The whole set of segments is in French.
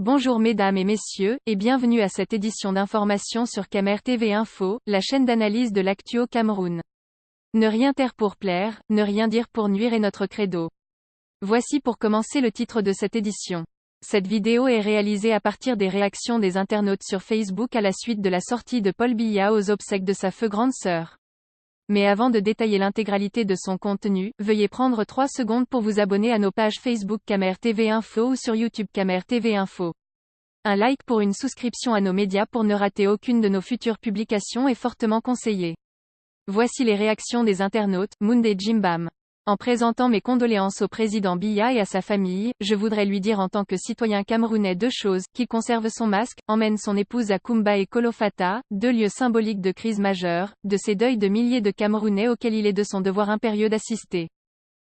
Bonjour mesdames et messieurs, et bienvenue à cette édition d'information sur Camer TV Info, la chaîne d'analyse de l'actu au Cameroun. Ne rien taire pour plaire, ne rien dire pour nuire est notre credo. Voici pour commencer le titre de cette édition. Cette vidéo est réalisée à partir des réactions des internautes sur Facebook à la suite de la sortie de Paul Biya aux obsèques de sa feu grande sœur. Mais avant de détailler l'intégralité de son contenu, veuillez prendre 3 secondes pour vous abonner à nos pages Facebook Camer TV Info ou sur YouTube Camer TV Info. Un like pour une souscription à nos médias pour ne rater aucune de nos futures publications est fortement conseillé. Voici les réactions des internautes, Mounde Jimbam. En présentant mes condoléances au président Biya et à sa famille, je voudrais lui dire en tant que citoyen camerounais 2 choses, qu'il conserve son masque, emmène son épouse à Kumba et Kolofata, 2 lieux symboliques de crise majeure, de ces deuils de milliers de Camerounais auxquels il est de son devoir impérieux d'assister.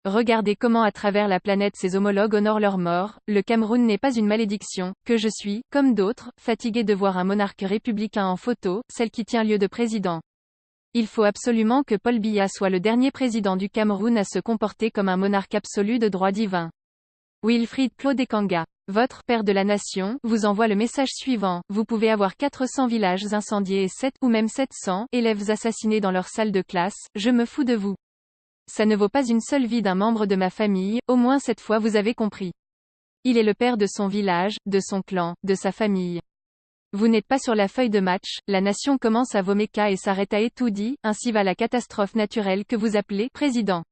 Regardez comment à travers la planète ses homologues honorent leurs morts, le Cameroun n'est pas une malédiction, que je suis, comme d'autres, fatigué de voir un monarque républicain en photo, celle qui tient lieu de président. Il faut absolument que Paul Biya soit le dernier président du Cameroun à se comporter comme un monarque absolu de droit divin. Wilfried Claude Ekanga. Votre père de la nation vous envoie le message suivant: vous pouvez avoir 400 villages incendiés et 7 ou même 700 élèves assassinés dans leur salle de classe, je me fous de vous. Ça ne vaut pas une seule vie d'un membre de ma famille, au moins cette fois vous avez compris. Il est le père de son village, de son clan, de sa famille. Vous n'êtes pas sur la feuille de match, la nation commence à vomir et s'arrête à Etoudi, ainsi va la catastrophe naturelle que vous appelez président.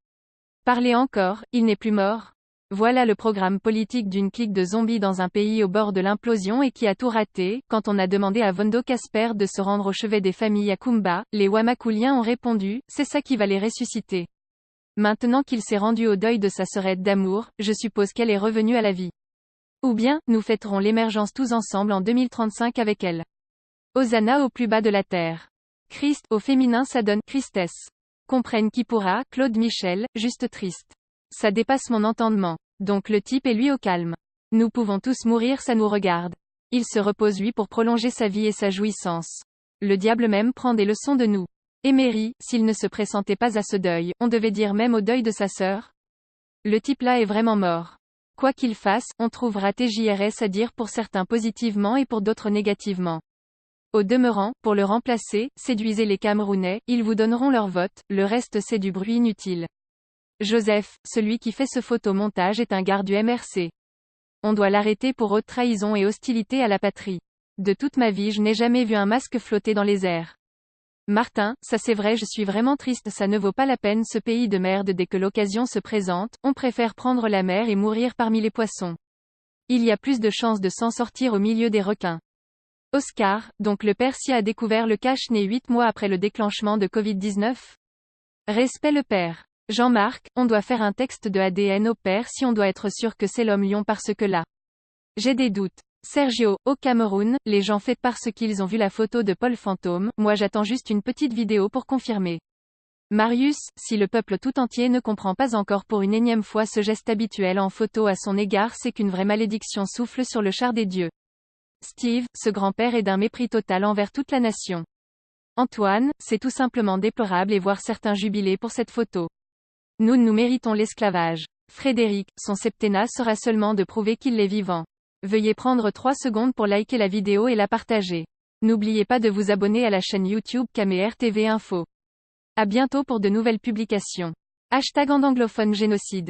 Parlez encore, il n'est plus mort. Voilà le programme politique d'une clique de zombies dans un pays au bord de l'implosion et qui a tout raté. Quand on a demandé à Vondo Casper de se rendre au chevet des familles à Kumba, les Wamakouliens ont répondu, c'est ça qui va les ressusciter. Maintenant qu'il s'est rendu au deuil de sa sœurette d'amour, je suppose qu'elle est revenue à la vie. Ou bien, nous fêterons l'émergence tous ensemble en 2035 avec elle. Hosanna au plus bas de la terre. Christ, au féminin ça donne Christesse. Comprenne qui pourra, Claude Michel, juste triste. Ça dépasse mon entendement. Donc le type est lui au calme. Nous pouvons tous mourir, ça nous regarde. Il se repose lui pour prolonger sa vie et sa jouissance. Le diable même prend des leçons de nous. Emery, s'il ne se pressentait pas à ce deuil, on devait dire même au deuil de sa sœur. Le type là est vraiment mort. Quoi qu'il fasse, on trouvera TJRS à dire pour certains positivement et pour d'autres négativement. Au demeurant, pour le remplacer, séduisez les Camerounais, ils vous donneront leur vote, le reste c'est du bruit inutile. Joseph, celui qui fait ce photomontage est un garde du MRC. On doit l'arrêter pour haute trahison et hostilité à la patrie. De toute ma vie je n'ai jamais vu un masque flotter dans les airs. Martin, ça c'est vrai, je suis vraiment triste, ça ne vaut pas la peine ce pays de merde. Dès que l'occasion se présente, on préfère prendre la mer et mourir parmi les poissons. Il y a plus de chances de s'en sortir au milieu des requins. Oscar, donc le père a découvert le cache-nez 8 mois après le déclenchement de Covid-19 ? Respect le père. Jean-Marc, on doit faire un texte de ADN au père si on doit être sûr que c'est l'homme lion parce que là. J'ai des doutes. Sergio, au Cameroun, les gens fêtent parce qu'ils ont vu la photo de Paul Fantôme, moi j'attends juste une petite vidéo pour confirmer. Marius, si le peuple tout entier ne comprend pas encore pour une énième fois ce geste habituel en photo à son égard, c'est qu'une vraie malédiction souffle sur le char des dieux. Steve, ce grand-père est d'un mépris total envers toute la nation. Antoine, c'est tout simplement déplorable et voir certains jubiler pour cette photo. Nous méritons l'esclavage. Frédéric, son septennat sera seulement de prouver qu'il est vivant. Veuillez prendre 3 secondes pour liker la vidéo et la partager. N'oubliez pas de vous abonner à la chaîne YouTube Camer TV Info. À bientôt pour de nouvelles publications. #anglophone génocide.